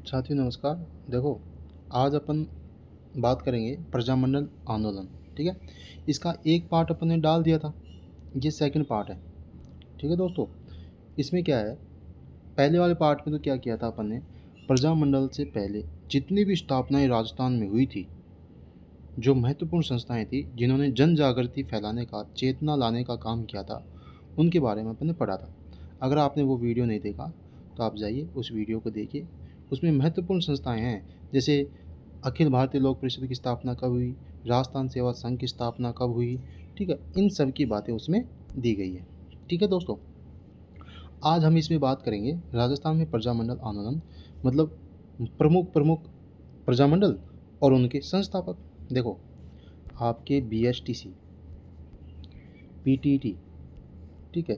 साथियों नमस्कार। देखो, आज अपन बात करेंगे प्रजामंडल आंदोलन। ठीक है, इसका एक पार्ट अपन ने डाल दिया था, ये सेकंड पार्ट है। ठीक है दोस्तों, इसमें क्या है, पहले वाले पार्ट में तो क्या किया था अपन ने, प्रजामंडल से पहले जितनी भी स्थापनाएं राजस्थान में हुई थी, जो महत्वपूर्ण संस्थाएं थी जिन्होंने जन जागृति फैलाने का, चेतना लाने का काम किया था, उनके बारे में अपन ने पढ़ा था। अगर आपने वो वीडियो नहीं देखा तो आप जाइए उस वीडियो को देखिए। उसमें महत्वपूर्ण संस्थाएं हैं, जैसे अखिल भारतीय लोक परिषद की स्थापना कब हुई, राजस्थान सेवा संघ की स्थापना कब हुई। ठीक है, इन सब की बातें उसमें दी गई है। ठीक है दोस्तों, आज हम इसमें बात करेंगे राजस्थान में प्रजामंडल आंदोलन, मतलब प्रमुख प्रमुख प्रजामंडल और उनके संस्थापक। देखो, आपके BSTC, PTT, ठीक है,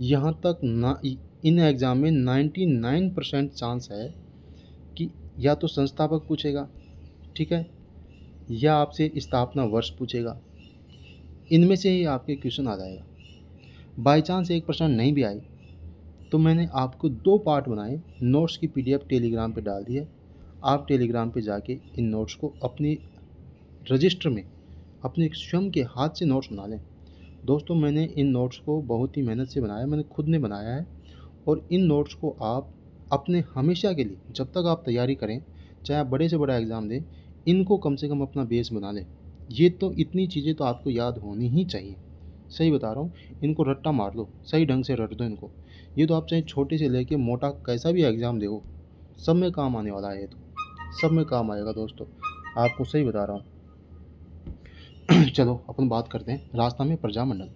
यहाँ तक ना इन एग्ज़ाम में 99% चांस है कि या तो संस्थापक पूछेगा, ठीक है, या आपसे स्थापना वर्ष पूछेगा। इनमें से ही आपके क्वेश्चन आ जाएगा। बाई चांस 1% नहीं भी आए तो मैंने आपको 2 पार्ट बनाए, नोट्स की PDF टेलीग्राम पे डाल दी है। आप टेलीग्राम पे जाके इन नोट्स को अपने रजिस्टर में अपने स्वयं के हाथ से नोट्स बना लें। दोस्तों, मैंने इन नोट्स को बहुत ही मेहनत से बनाया, मैंने खुद ने बनाया है। और इन नोट्स को आप अपने हमेशा के लिए, जब तक आप तैयारी करें, चाहे आप बड़े से बड़ा एग्ज़ाम दें, इनको कम से कम अपना बेस बना लें। ये तो इतनी चीज़ें तो आपको याद होनी ही चाहिए। सही बता रहा हूँ, इनको रट्टा मार लो, सही ढंग से रट दो इनको। ये तो आप चाहे छोटे से लेके मोटा कैसा भी एग्ज़ाम दो, सब में काम आने वाला है। ये तो सब में काम आएगा दोस्तों, आपको सही बता रहा हूँ। चलो अपन बात करते हैं राजस्थान में प्रजामंडल।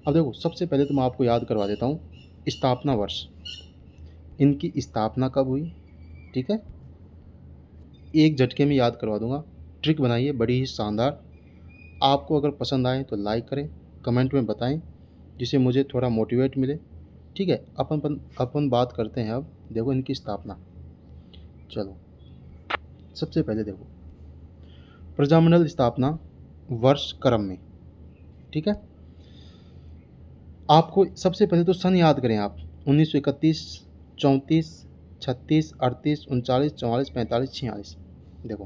अब देखो, सबसे पहले तो मैं आपको याद करवा देता हूँ स्थापना वर्ष, इनकी स्थापना कब हुई। ठीक है, एक झटके में याद करवा दूंगा। ट्रिक बनाइए बड़ी ही शानदार। आपको अगर पसंद आए तो लाइक करें, कमेंट में बताएं, जिससे मुझे थोड़ा मोटिवेट मिले। ठीक है, अपन बात करते हैं अब। देखो इनकी स्थापना, चलो सबसे पहले देखो प्रजामंडल स्थापना वर्ष क्रम में। ठीक है, आपको सबसे पहले तो सन याद करें आप। 1931, 34, 36, 38, 39, 44, 45, 46। देखो,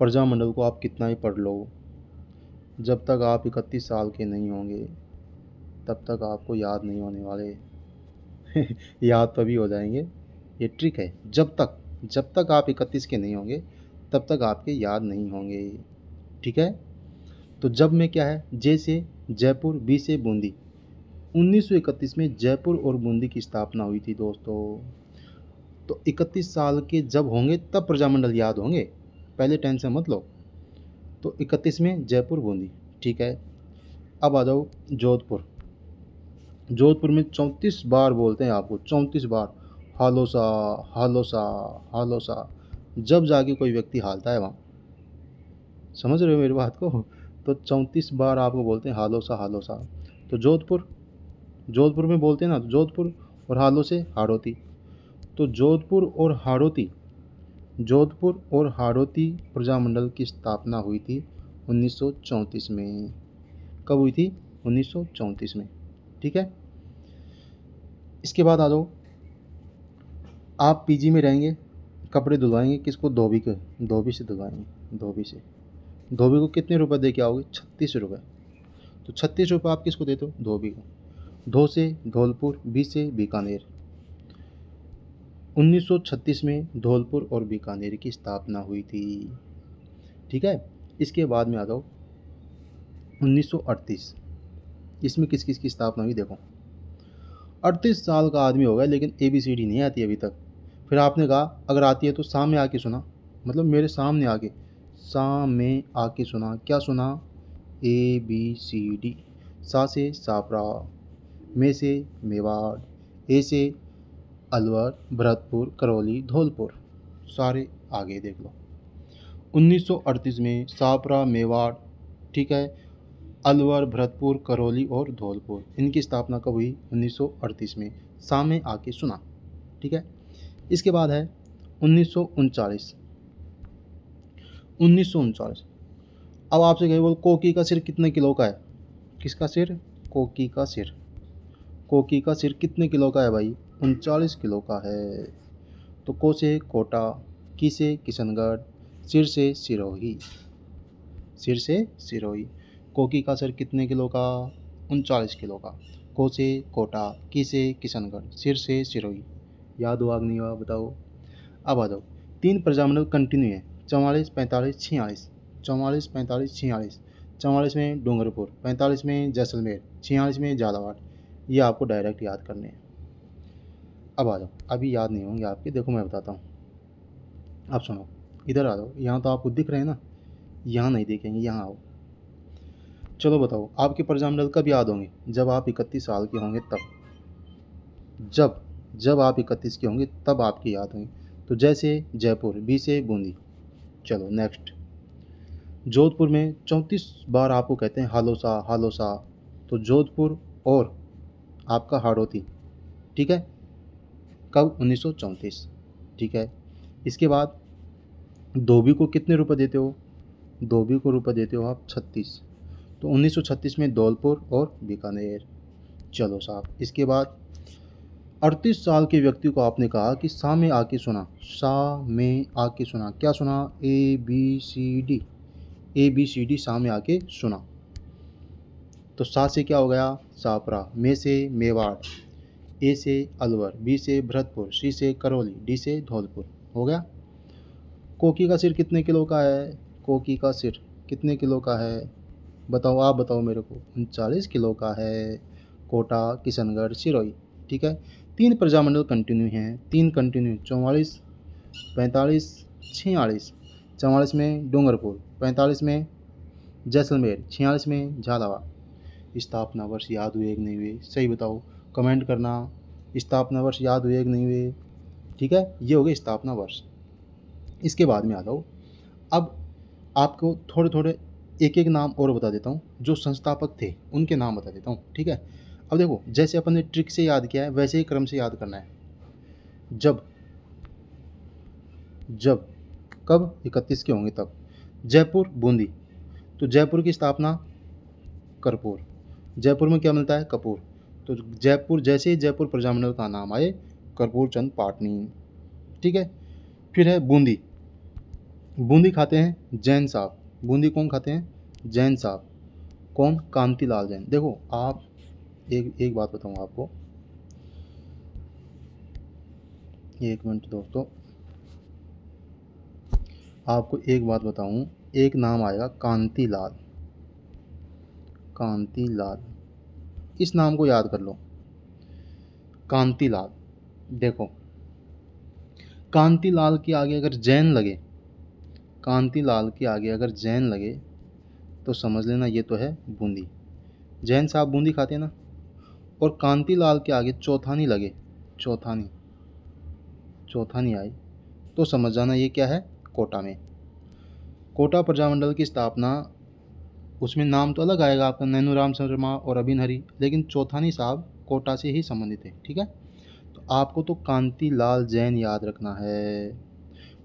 प्रजामंडल को आप कितना ही पढ़ लो, जब तक आप 31 साल के नहीं होंगे तब तक आपको याद नहीं होने वाले। याद तो भी हो जाएंगे, ये ट्रिक है। जब तक आप 31 के नहीं होंगे तब तक आपके याद नहीं होंगे। ठीक है, तो जब में क्या है, जैसे जयपुर, बी से बूंदी। 1931 में जयपुर और बूंदी की स्थापना हुई थी दोस्तों। तो 31 साल के जब होंगे तब प्रजामंडल याद होंगे, पहले टेंशन मत लो। तो 31 में जयपुर बूंदी। ठीक है, अब आ जाओ जोधपुर। जोधपुर में 34 बार बोलते हैं आपको, 34 बार हालोसा हालोसा हालोसा, जब जाके कोई व्यक्ति हालता है वहाँ। समझ रहे हो मेरी बात को? तो 34 बार आपको बोलते हैं हालोसा हालोसा। तो जोधपुर में बोलते हैं ना, तो जोधपुर और हालो से हाड़ौती। तो जोधपुर और हाड़ौती प्रजामंडल की स्थापना हुई थी 1934 में। कब हुई थी? 1934 में। ठीक है, इसके बाद आ जाओ, आप PG में रहेंगे, कपड़े धुलवाएंगे किसको? धोबी को, धोबी से धुलवाएंगे। धोबी को कितने रुपए दे के आओगे? 36 रुपये। तो 36 रुपये आप किसको देते हो? धोबी को। धो से धौलपुर, बी से बीकानेर। 1936 में धौलपुर और बीकानेर की स्थापना हुई थी। ठीक है, इसके बाद में आ जाओ 1938। इसमें किस किस की स्थापना हुई? देखो, 38 साल का आदमी हो गया लेकिन ABCD नहीं आती अभी तक। फिर आपने कहा अगर आती है तो सामने आके सुना, मतलब मेरे सामने आके सुना। क्या सुना? ABCD। सा से सापरा, में से मेवाड़, ए से अलवर, भरतपुर, करौली, धौलपुर। सारे आगे देख लो। 1938 में सापरा, मेवाड़, ठीक है, अलवर, भरतपुर, करौली और धौलपुर, इनकी स्थापना कब हुई? 1938 में। सामने आके सुना। ठीक है, इसके बाद है 1939। अब आपसे कहे बोल, कोकी का सिर कितने किलो का है? किसका सिर? कोकी का सिर। कोकी का सिर कितने किलो का है भाई? 39 किलो का है। तो को से कोटा, की से किशनगढ़, सिर से सिरोही। सिर से सिरोही। कोकी का सिर कितने किलो का? 39 किलो का। को से कोटा, की से किशनगढ़, सिर से सिरोही। याद हुआ कि नहीं हुआ बताओ। अब आ जाओ, 3 प्रजामंडल कंटिन्यू है, 44, 45, 46। 44, 45, 46। 44 में डूंगरपुर, 45 में जैसलमेर, 46 में झालावाड़। ये आपको डायरेक्ट याद करने हैं। अब आ जाओ, अभी याद नहीं होंगे आपके, देखो मैं बताता हूँ। अब सुनो, इधर आ जाओ, यहाँ तो आपको दिख रहे हैं ना, यहाँ नहीं देखेंगे, यहाँ आओ। चलो बताओ, आपके प्रजामंडल कब याद होंगे? जब आप 31 साल के होंगे तब। जब आप 31 के होंगे तब आपकी याद होंगी। तो जैसे जयपुर, बी से बूंदी। चलो नेक्स्ट, जोधपुर में 34 बार आपको कहते हैं हालोसा हालोसा। तो जोधपुर और आपका हाड़ौती, ठीक है, कब? 1934, ठीक है। इसके बाद धोबी को कितने रुपए देते हो? धोबी को रुपए देते हो आप 36। तो 1936 में धौलपुर और बीकानेर। चलो साहब, इसके बाद 38 साल के व्यक्ति को आपने कहा कि सा में आके सुना, सा में आके सुना। क्या सुना? A B C D. A B C D सा में आके सुना। तो सा से क्या हो गया? सापरा। मे से मेवाड़, ए से अलवर, बी से भरतपुर, सी से करौली, डी से धौलपुर। हो गया। कोकी का सिर कितने किलो का है? कोकी का सिर कितने किलो का है? बताओ, आप बताओ मेरे को। 39 किलो का है। कोटा, किशनगढ़, सिरोही, ठीक है। 3 प्रजामंडल कंटिन्यू हैं, 3 कंटिन्यू, 44, 45, 46। 44 में डूंगरपुर, 45 में जैसलमेर, 46 में झालावाड़। स्थापना वर्ष याद हुए कि नहीं हुए? सही बताओ, कमेंट करना। स्थापना वर्ष याद हुए कि नहीं हुए? ठीक है, ये हो गए स्थापना वर्ष। इसके बाद में आ जाओ, अब आपको थोड़े थोड़े एक एक नाम और बता देता हूँ, जो संस्थापक थे उनके नाम बता देता हूँ, ठीक है। अब देखो, जैसे अपन ने ट्रिक से याद किया है वैसे ही क्रम से याद करना है। जब कब? 31 के होंगे तब। जयपुर, बूंदी। तो जयपुर की स्थापना कर्पूर। जयपुर में क्या मिलता है? कपूर। तो जयपुर, जैसे ही जयपुर प्रजामंडल का नाम आए, कर्पूर चंद पाटनी, ठीक है। फिर है बूंदी। बूंदी खाते हैं जैन साहब। बूंदी कौन खाते हैं? जैन साहब। कौन? कांतिलाल जैन। देखो आप, एक बात बताऊँ आपको, एक मिनट दोस्तों, आपको एक बात बताऊँ, एक नाम आएगा कांतिलाल। कांतिलाल, इस नाम को याद कर लो, कांतिलाल। देखो, कांतिलाल के आगे अगर जैन लगे, कांतिलाल के आगे अगर जैन लगे तो समझ लेना ये तो है बूंदी। जैन साहब बूंदी खाते हैं ना। और कांतिलाल के आगे चौथानी लगे, चौथानी आई तो समझ जाना ये क्या है? कोटा में। कोटा प्रजामंडल की स्थापना, उसमें नाम तो अलग आएगा आपका, नैनूराम शर्मा और अबिन हरी, लेकिन चौथानी साहब कोटा से ही संबंधित है, ठीक है। तो आपको तो कांतिलाल जैन याद रखना है।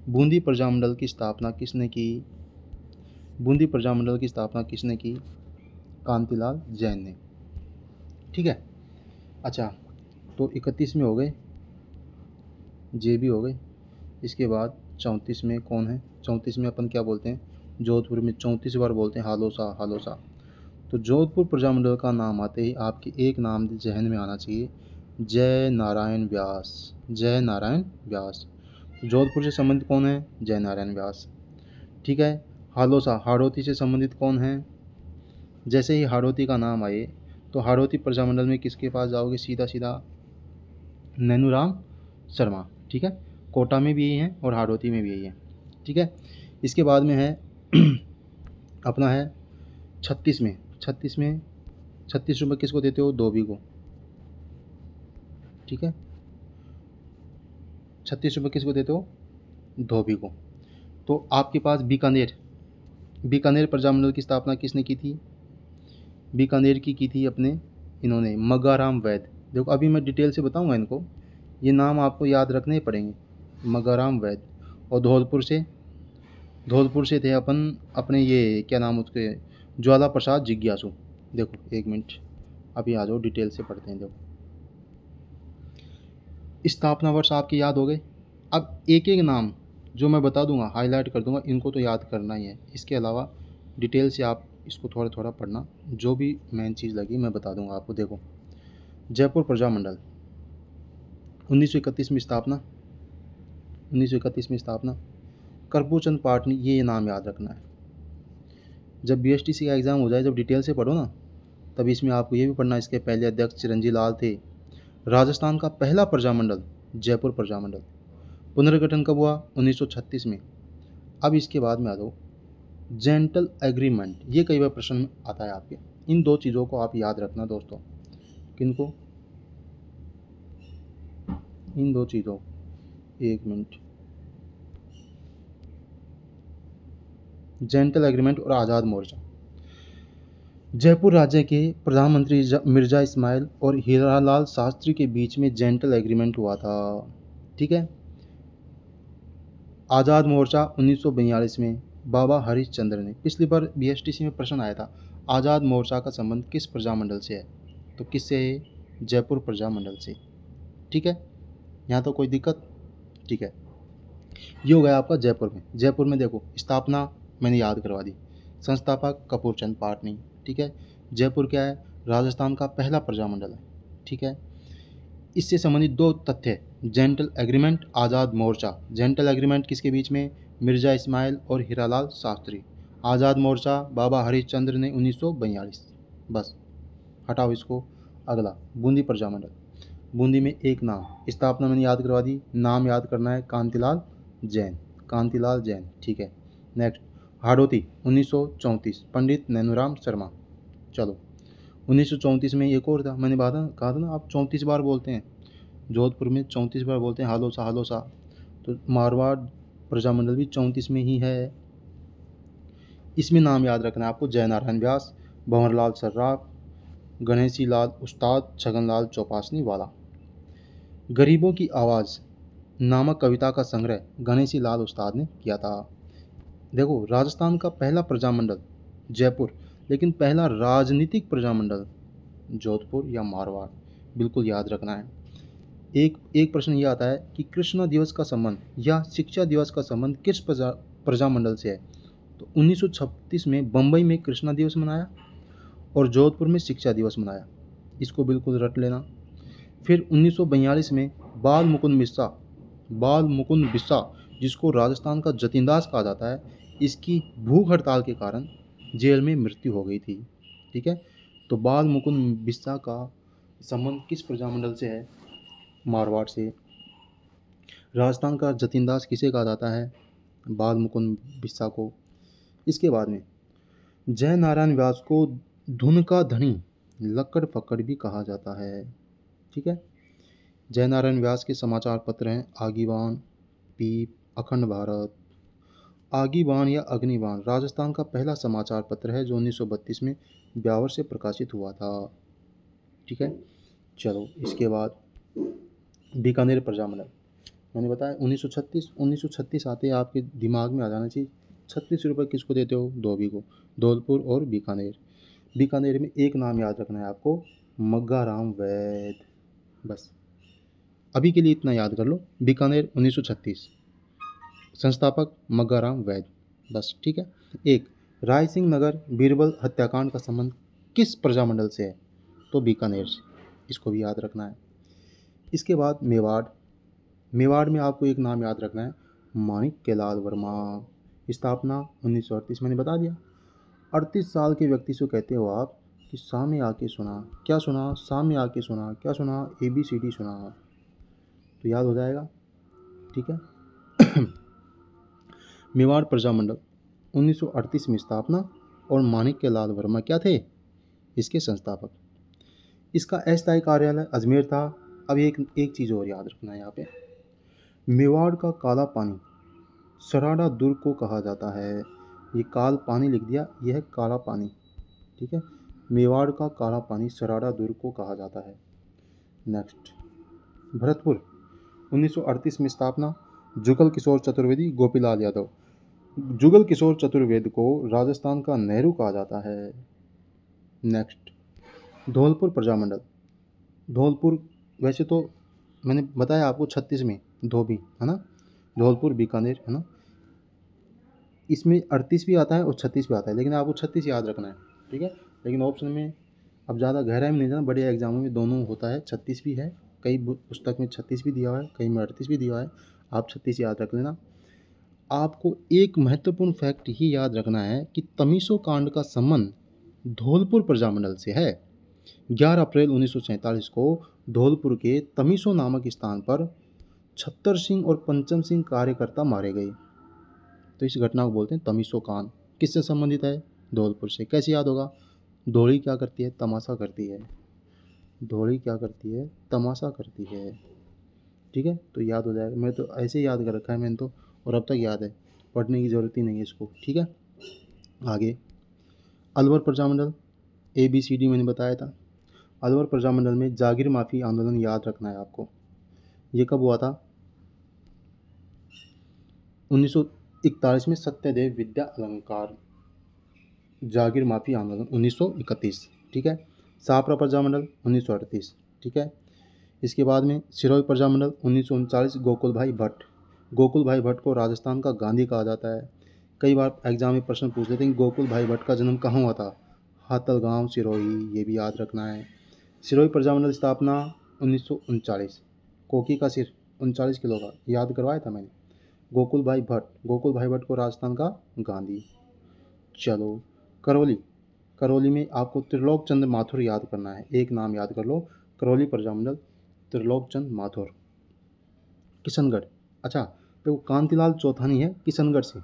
बूंदी प्रजामंडल की स्थापना किसने की? बूंदी प्रजामंडल की स्थापना किसने की? कांतिलाल जैन ने, ठीक है। अच्छा, तो 31 में हो गए, जे भी हो गए। इसके बाद 34 में कौन है? 34 में अपन क्या बोलते हैं? जोधपुर में 34 बार बोलते हैं हालोसा हालोसा। तो जोधपुर प्रजामंडल का नाम आते ही आपके एक नाम जहन में आना चाहिए, जय नारायण व्यास। जय नारायण व्यास। जोधपुर से संबंधित कौन है? जय नारायण व्यास, ठीक है। हालोसा, हाड़ौती से संबंधित कौन है? जैसे ही हाड़ौती का नाम आए तो हाड़ौती प्रजामंडल में किसके पास जाओगे? सीधा सीधा नैनूराम शर्मा, ठीक है। कोटा में भी यही है और हाड़ौती में भी यही है, ठीक है। इसके बाद में है अपना है 36 में। 36 रुपये किसको देते हो? धोबी को, ठीक है। 36 रुपये किसको देते हो? धोबी को। तो आपके पास बीकानेर, बीकानेर प्रजामंडल की स्थापना किसने की थी? बीकानेर की थी अपने इन्होंने, मगाराम वैद। देखो अभी मैं डिटेल से बताऊंगा इनको, ये नाम आपको याद रखने ही पड़ेंगे, मगाराम वैद। और धौलपुर से थे अपन अपने, ये क्या नाम उसके, ज्वाला प्रसाद जिज्ञासु। देखो एक मिनट, अभी आ जाओ डिटेल से पढ़ते हैं। देखो, स्थापना वर्ष आपके याद हो गए, अब एक एक नाम जो मैं बता दूंगा, हाईलाइट कर दूंगा, इनको तो याद करना ही है। इसके अलावा डिटेल से आप इसको थोड़ा थोड़ा पढ़ना, जो भी मेन चीज़ लगी मैं बता दूंगा आपको। देखो, जयपुर प्रजामंडल 1931 में स्थापना, 1931 में स्थापना। करपूचंद पाटनी, ये नाम याद रखना है। जब बीएसटीसी का एग्ज़ाम हो जाए, जब डिटेल से पढ़ो ना, तब इसमें आपको ये भी पढ़ना, इसके पहले अध्यक्ष चिरंजी लाल थे। राजस्थान का पहला प्रजामंडल जयपुर प्रजामंडल। पुनर्गठन कब हुआ? 1936 में। अब इसके बाद में आ जाओ जेंटल एग्रीमेंट, ये कई बार प्रश्न में आता है आपके। इन दो चीज़ों को आप याद रखना दोस्तों। किनको? इन दो चीज़ों, एक मिनट, जेंटल एग्रीमेंट और आज़ाद मोर्चा। जयपुर राज्य के प्रधानमंत्री मिर्जा इस्माइल और हीरालाल शास्त्री के बीच में जेंटल एग्रीमेंट हुआ था। ठीक है। आज़ाद मोर्चा 1942 में बाबा हरिश्चंद्र ने, पिछली बार बीएसटीसी में प्रश्न आया था, आज़ाद मोर्चा का संबंध किस प्रजामंडल से है? तो किससे है? जयपुर प्रजामंडल से। ठीक है, यहाँ तो कोई दिक्कत? ठीक है, ये हो गया आपका जयपुर में। जयपुर में देखो, स्थापना मैंने याद करवा दी, संस्थापक कपूरचंद पाटनी। ठीक है। जयपुर क्या है? राजस्थान का पहला प्रजामंडल है। ठीक है। इससे संबंधित दो तथ्य, जेंटल एग्रीमेंट, आज़ाद मोर्चा। जेंटल एग्रीमेंट किसके बीच में? मिर्जा इस्माइल और हीरालाल शास्त्री। आज़ाद मोर्चा बाबा हरिश्चंद्र ने 1942। बस हटाओ इसको। अगला, बूंदी प्रजामंडल। बूंदी में एक नाम, स्थापना मैंने याद करवा दी, नाम याद करना है, कांतिलाल जैन। कांतिलाल जैन। ठीक है। नेक्स्ट, हाड़ौती 1934, पंडित नैनूराम शर्मा। चलो, 1934 में एक और था, मैंने कहा था ना, आप 34 बार बोलते हैं, जोधपुर में 34 बार बोलते हैं हालोसा हालोसा, तो मारवाड़ प्रजामंडल भी 34 में ही है। इसमें नाम याद रखना है आपको, जयनारायण व्यास, भंवरलाल सर्राफ, गणेशी लाल उस्ताद, छगनलाल चौपासनी वाला। गरीबों की आवाज़ नामक कविता का संग्रह गणेशी लाल उस्ताद ने किया था। देखो, राजस्थान का पहला प्रजामंडल जयपुर, लेकिन पहला राजनीतिक प्रजामंडल जोधपुर या मारवाड़, बिल्कुल याद रखना है। एक प्रश्न ये आता है कि कृष्णा दिवस का संबंध या शिक्षा दिवस का संबंध किस प्रजामंडल से है? तो 1936 में बम्बई में कृष्णा दिवस मनाया और जोधपुर में शिक्षा दिवस मनाया, इसको बिल्कुल रट लेना। फिर 1942 में बाल मुकुंद बिस्सा, जिसको राजस्थान का जतीनदास कहा जाता है, इसकी भूख हड़ताल के कारण जेल में मृत्यु हो गई थी। ठीक है। तो बाल मुकुंद बिस्सा का संबंध किस प्रजामंडल से है? मारवाड़ से। राजस्थान का जतीनदास किसे कहा जाता है? बाल मुकुंद बिस्सा को। इसके बाद में जय नारायण व्यास को धुन का धनी, लक्कड़ फक्कड़ भी कहा जाता है। ठीक है। जय नारायण व्यास के समाचार पत्र हैं आगीवान, पीप, अखंड भारत। आगीवान या अग्निवान राजस्थान का पहला समाचार पत्र है, जो 1932 में ब्यावर से प्रकाशित हुआ था। ठीक है। चलो, इसके बाद बीकानेर प्रजामंडल, मैंने बताया 1936 आते ही आपके दिमाग में आ जाना चाहिए। 36 रुपये किसको देते हो? धोबी को। धौलपुर और बीकानेर। बीकानेर में एक नाम याद रखना है आपको, मग्गाराम वैद। बस अभी के लिए इतना याद कर लो, बीकानेर 1936, संस्थापक मग्गाराम वैद। बस ठीक है। एक, राय सिंह नगर बीरबल हत्याकांड का संबंध किस प्रजामंडल से है? तो बीकानेर से, इसको भी याद रखना है। इसके बाद मेवाड़। मेवाड़ में आपको एक नाम याद रखना है, माणिक्यलाल वर्मा। स्थापना 1938, मैंने बता दिया। 38 साल के व्यक्ति से कहते हो आप कि सामने आके सुना। क्या सुना? सामने आके सुना। क्या सुना? ABCD सुना। तो याद हो जाएगा। ठीक है। मेवाड़ प्रजामंडल 1938 में स्थापना, और माणिक्यलाल वर्मा क्या थे? इसके संस्थापक। इसका अस्थायी कार्यालय अजमेर था। अब एक चीज़ और याद रखना है यहाँ पे, मेवाड़ का काला पानी सराड़ा दुर्ग को कहा जाता है। ये काल पानी लिख दिया, यह है काला पानी। ठीक है। मेवाड़ का काला पानी सराड़ा दुर्ग को कहा जाता है। नेक्स्ट, भरतपुर 1938 में स्थापना, जुगल किशोर चतुर्वेदी, गोपीलाल यादव। जुगल किशोर चतुर्वेदी को राजस्थान का नेहरू कहा जाता है। नेक्स्ट, धौलपुर प्रजामंडल। धौलपुर वैसे तो मैंने बताया आपको 36 में, धोबी है ना, धौलपुर बीकानेर, है ना। इसमें 38 भी आता है और 36 भी आता है, लेकिन आपको 36 याद रखना है, ठीक है। लेकिन ऑप्शन में अब ज़्यादा गहराई में नहीं जाना, बड़े एग्जामों में दोनों होता है, 36 भी है, कई पुस्तक में 36 भी दिया हुआ है, कई में 38 भी दिया हुआ है, आप 36 याद रख लेना। आपको एक महत्वपूर्ण फैक्ट ही याद रखना है कि तमीसो कांड का संबंध धौलपुर प्रजामंडल से है। 11 अप्रैल 1947 को धौलपुर के तमीसो नामक स्थान पर छत्तर सिंह और पंचम सिंह कार्यकर्ता मारे गए। तो इस घटना को बोलते हैं तमीसो कांड। किससे संबंधित है? धौलपुर से। कैसे याद होगा? धौली क्या करती है? तमाशा करती है। धौली क्या करती है? तमाशा करती है, ठीक है। तो याद हो जाएगा, मैं तो ऐसे ही याद कर रखा है मैंने तो, और अब तक याद है, पढ़ने की ज़रूरत ही नहीं है इसको, ठीक है। आगे अलवर प्रजामंडल, ABCD मैंने बताया था। अलवर प्रजामंडल में जागीर माफी आंदोलन याद रखना है आपको। ये कब हुआ था? 1941 में सत्यदेव विद्या अलंकार जागीर माफी आंदोलन 1931, ठीक है। सापरा प्रजामंडल 1938, ठीक है। इसके बाद में सिरोही प्रजामंडल 1939 गोकुल भाई भट्ट। गोकुल भाई भट्ट को राजस्थान का गांधी कहा जाता है। कई बार एग्जाम में प्रश्न पूछ लेते हैं गोकुल भाई भट्ट का जन्म कहाँ हुआ था? हाथलगांव, सिरोही, ये भी याद रखना है। सिरोही प्रजामंडल स्थापना 1939। कोकी का सिर 39 किलो का, याद करवाया था मैंने। गोकुल भाई भट्ट को राजस्थान का गांधी। चलो करौली, करौली में आपको त्रिलोक चंद्र माथुर याद करना है, एक नाम याद कर लो, करौली प्रजामंडल त्रिलोक चंद्र माथुर। किशनगढ़, अच्छा तो कांतिलाल चौथानी है किशनगढ़ से,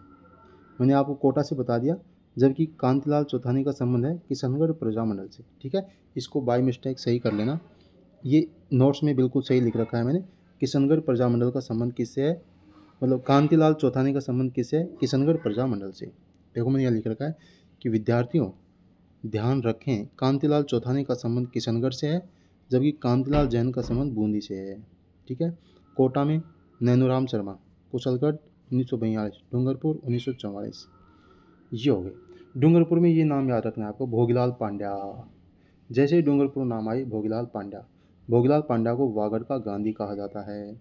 मैंने आपको कोटा से बता दिया, जबकि कांतिलाल चौथानी का संबंध है किशनगढ़ प्रजामंडल से, ठीक है। इसको बाय मिस्टेक सही कर लेना, ये नोट्स में बिल्कुल सही लिख रखा है मैंने। किशनगढ़ प्रजामंडल का संबंध किससे है? मतलब कांतिलाल चौथानी का संबंध किससे है? किशनगढ़ प्रजामंडल से। देखो मैंने यहाँ लिख रखा है कि विद्यार्थियों ध्यान रखें, कांतिलाल चौथानी का संबंध किशनगढ़ से है, जबकि कांतिलाल जैन का संबंध बूंदी से है, ठीक है। कोटा में नैनूराम शर्मा, कुशलगढ़ 1942, डूंगरपुर 1944, ये हो गए। डूंगरपुर में ये नाम याद रखना है आपको, भोगीलाल पांड्या। जैसे ही डूंगरपुर नाम आई, भोगीलाल पांड्या। भोगीलाल पांड्या को वागड़ का गांधी कहा जाता है।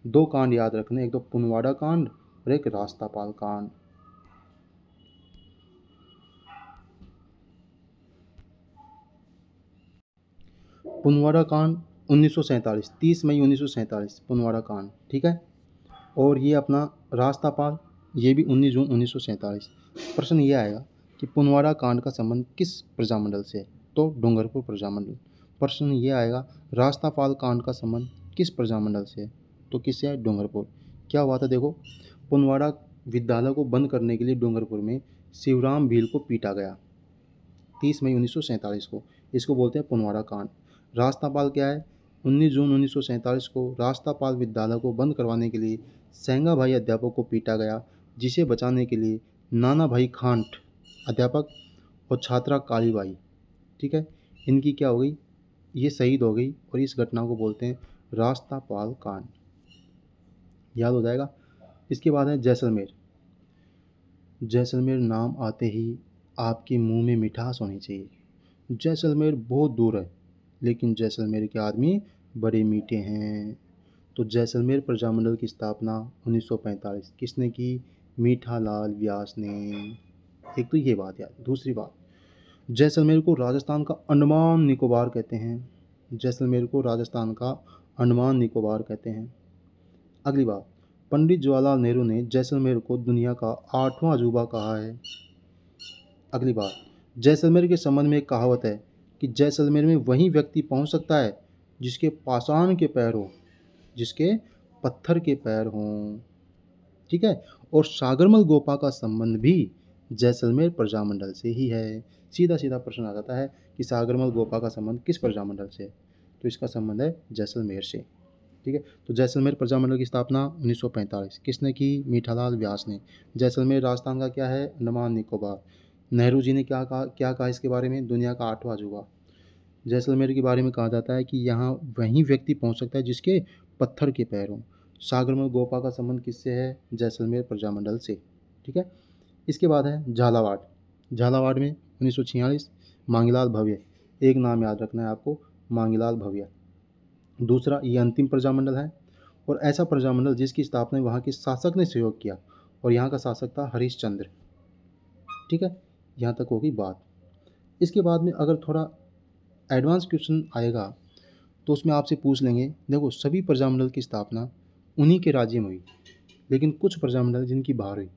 2 कांड याद रखने, एक तो पुनवाड़ा कांड और एक रास्तापाल कांड। पुनवाड़ा कांड 1947, 30 मई 1947 पुनवाड़ा कांड, ठीक है। और ये अपना रास्तापाल, ये भी 19 जून 1947। प्रश्न ये आएगा कि पुनवाड़ा कांड का संबंध किस प्रजामंडल से है? तो डूंगरपुर प्रजामंडल। प्रश्न ये आएगा रास्तापाल कांड का संबंध किस प्रजामंडल से है? तो किससे है? डूंगरपुर। क्या हुआ था देखो, पुनवाड़ा विद्यालय को बंद करने के लिए डूंगरपुर में शिवराम भील को पीटा गया 30 मई 1947 को, इसको बोलते हैं पुनवाड़ा कांड। रास्तापाल क्या है? 19 जून 1947 को रास्तापाल विद्यालय को बंद करवाने के लिए सेंगा भाई अध्यापक को पीटा गया, जिसे बचाने के लिए नाना भाई खांट अध्यापक और छात्रा कालीबाई, ठीक है, इनकी क्या हो गई? ये शहीद हो गई, और इस घटना को बोलते हैं रास्तापाल कांड। याद हो जाएगा। इसके बाद है जैसलमेर। जैसलमेर नाम आते ही आपके मुंह में मिठास होनी चाहिए। जैसलमेर बहुत दूर है, लेकिन जैसलमेर के आदमी बड़े मीठे हैं। तो जैसलमेर प्रजामंडल की स्थापना 1945 किसने की? मीठालाल व्यास ने। एक तो ये बात याद। दूसरी बात, जैसलमेर को राजस्थान का अंडमान निकोबार कहते हैं। जैसलमेर को राजस्थान का अंडमान निकोबार कहते हैं। अगली बात, पंडित जवाहरलाल नेहरू ने जैसलमेर को दुनिया का 8वां अजूबा कहा है। अगली बात, जैसलमेर के संबंध में एक कहावत है कि जैसलमेर में वही व्यक्ति पहुंच सकता है जिसके पाषाण के पैर हो, जिसके पत्थर के पैर हों, ठीक है। और सागरमल गोपा का संबंध भी जैसलमेर प्रजामंडल से ही है। सीधा सीधा प्रश्न आ जाता है कि सागरमल गोपा का संबंध किस प्रजामंडल से है? तो इसका संबंध है जैसलमेर से, ठीक है। तो जैसलमेर प्रजामंडल की स्थापना 1945 किसने की? मीठालाल व्यास ने। जैसलमेर राजस्थान का क्या है? अंडमान निकोबार। नेहरू जी ने क्या कहा इसके बारे में? दुनिया का 8वां अजूबा। जैसलमेर के बारे में कहा जाता है कि यहाँ वही व्यक्ति पहुँच सकता है जिसके पत्थर के पैर हों। सागरमल गोपा का संबंध किससे है? जैसलमेर प्रजामंडल से, ठीक है। इसके बाद है झालावाड़। झालावाड़ में 1946 मांगीलाल भव्य, एक नाम याद रखना है आपको, मांगीलाल भव्य। दूसरा, ये अंतिम प्रजामंडल है, और ऐसा प्रजामंडल जिसकी स्थापना वहाँ के शासक ने सहयोग किया, और यहाँ का शासक था हरिश्चंद्र। ठीक है, यहाँ तक होगी बात। इसके बाद में अगर थोड़ा एडवांस क्वेश्चन आएगा तो उसमें आपसे पूछ लेंगे, देखो सभी प्रजामंडल की स्थापना उन्हीं के राज्य में हुई, लेकिन कुछ प्रजामंडल जिनकी बाहर हुई।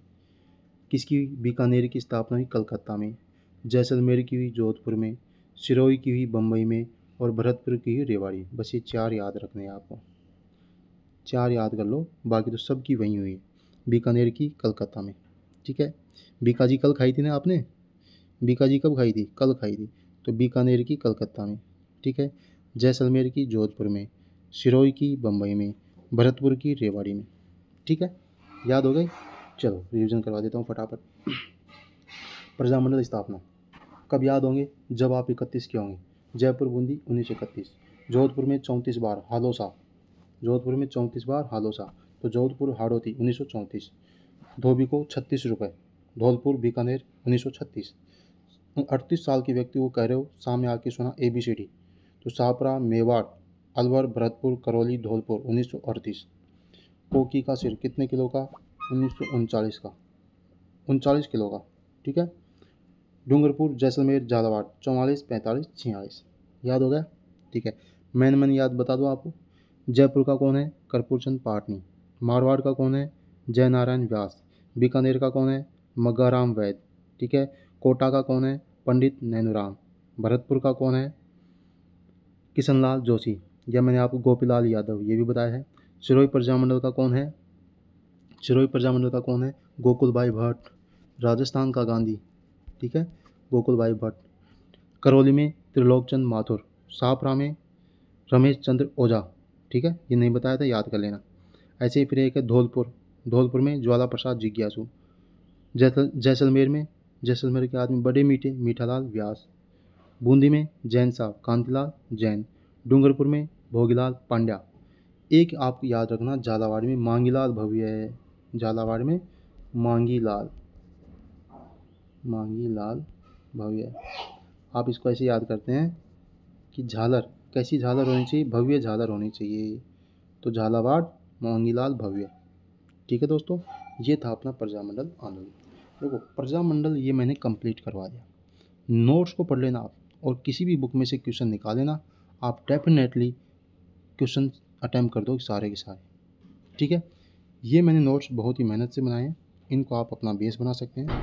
किसकी? बीकानेर की स्थापना हुई कलकत्ता में, जैसलमेर की हुई जोधपुर में, सिरोही की हुई बम्बई में, और भरतपुर की हुई रेवाड़ी। बस ये 4 याद रखने हैं आपको, 4 याद कर लो, बाकी तो सब की वहीं हुई है। बीकानेर की कलकत्ता में। ठीक है, बीकाजी कल खाई थी ना आपने? बीकाजी कब खाई थी? कल खाई थी। तो बीकानेर की कलकत्ता में। ठीक है, जैसलमेर की जोधपुर में, सिरोही की बम्बई में, भरतपुर की रेवाड़ी में। ठीक है, याद हो गई? चलो रिवीजन करवा देता हूँ फटाफट। प्रजामंडल स्थापना कब याद होंगे? जब आप 31 के होंगे। जयपुर बूंदी 1931, जोधपुर में 34 बार हादोसा, जोधपुर में 34 बार हादोसा, तो जोधपुर हाड़ौती 1934, धोबी को 36 रुपये, धौलपुर बीकानेर 1936। 38 साल के व्यक्ति को कह रहे हो, सामने आके सुना ABCD, तो सापरा, मेवाड़, अलवर, भरतपुर, करौली, धौलपुर 1938। कोकी का सिर कितने किलो का? 1939 का, 39 किलो का। ठीक है, डूंगरपुर, जैसलमेर, झालावाड़ 44, 45, 46। याद हो गया? ठीक है, मैन याद बता दो आपको। जयपुर का कौन है? कर्पूरचंद पाटनी। मारवाड़ का कौन है? जयनारायण व्यास। बीकानेर का कौन है? मग्गाराम वैद। ठीक है, कोटा का कौन है? पंडित नैनूराम। भरतपुर का कौन है? किशनलाल जोशी, या मैंने आपको गोपीलाल यादव ये भी बताया है। सिरोही प्रजामंडल का कौन है? सिरोही प्रजामंडल का कौन है? गोकुल भाई भट्ट। राजस्थान का गांधी। ठीक है, गोकुल भाई भट्ट। करौली में त्रिलोकचंद माथुर। शाहपुरा में रमेश चंद्र ओझा। ठीक है, ये नहीं बताया था, याद कर लेना। ऐसे ही फिर एक है धौलपुर, धौलपुर में ज्वाला प्रसाद जिज्ञासु। जैसलमेर में, जैसलमेर के आदमी बड़े मीठे, मीठालाल व्यास। बूंदी में जैन साहब, कांतिलाल जैन। डूंगरपुर में भोगीलाल पांड्या। एक आप याद रखना, झालावाड़ में मांगीलाल भव्य है, झालावाड़ में मांगीलाल, मांगीलाल भव्य। आप इसको ऐसे याद करते हैं कि झालर, कैसी झालर होनी चाहिए? भव्य झालर होनी चाहिए, तो झालावाड़ मांगीलाल भव्य। ठीक है दोस्तों, ये था अपना प्रजामंडल आंदोलन। देखो प्रजामंडल ये मैंने कंप्लीट करवा दिया। नोट्स को पढ़ लेना आप, और किसी भी बुक में से क्वेश्चन निकाल लेना, आप डेफिनेटली क्वेश्चन अटैम्प्ट कर दो सारे के सारे। ठीक है, ये मैंने नोट्स बहुत ही मेहनत से बनाए हैं, इनको आप अपना बेस बना सकते हैं,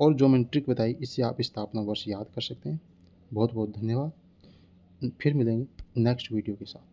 और जो मैंने ट्रिक बताई इससे आप स्थापना वर्ष याद कर सकते हैं। बहुत बहुत धन्यवाद, फिर मिलेंगे नेक्स्ट वीडियो के साथ।